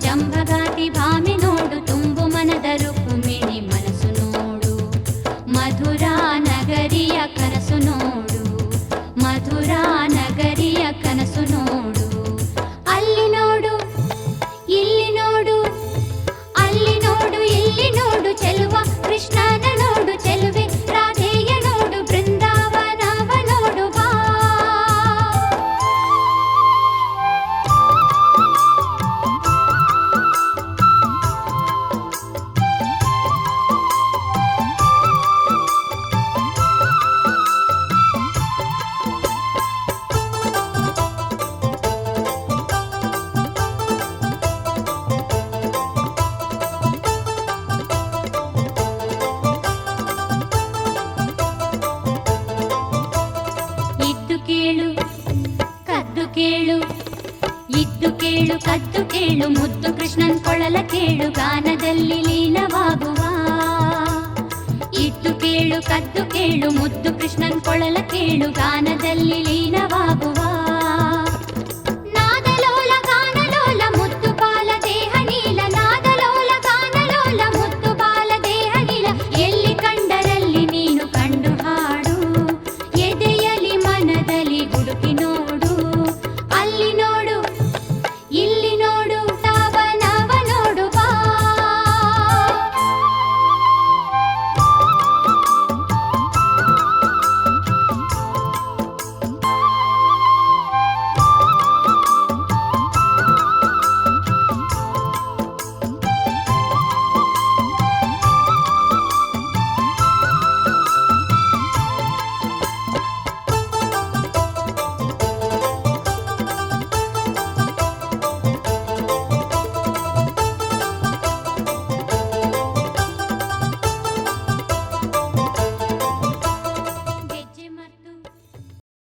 ಜಂಭಗಾತಿ ಭಾಮೆ ನೋಡು, ತುಂಬು ಮನದ ರುಕ್ಮಿಣಿ ಮನಸ್ಸು ನೋಡು. ಮಧುರಾ ನಗರಿಯ ಕನಸು ನೋಡು, ಮಧುರಾ ನಗರಿಯ ಕನಸು ನೋಡು. ಅಲ್ಲಿ ನೋಡು ಇಲ್ಲಿ ನೋಡು, ಅಲ್ಲಿ ನೋಡು ಇಲ್ಲಿ ನೋಡು, ಚೆಲುವ ಕೃಷ್ಣನ ನೋಡು, ಚೆಲುವೆ ರಾಧೆಯ ನೋಡು, ಬೃಂದಾವನವ ನೋಡು ಬಾ. ಇದ್ದು ಕೇಳು ಕದ್ದು ಕೇಳು, ಮುದ್ದು ಕೃಷ್ಣನ್ ಕೊಳಲ ಕೇಳು, ಗಾನದಲ್ಲಿ ಲೀನವಾಗುವ. ಇದ್ದು ಕೇಳು ಕದ್ದು ಕೇಳು, ಮುದ್ದು ಕೃಷ್ಣನ್ ಕೊಳಲ ಕೇಳು, ಗಾನದಲ್ಲಿ ಲೀನವಾಗುವ.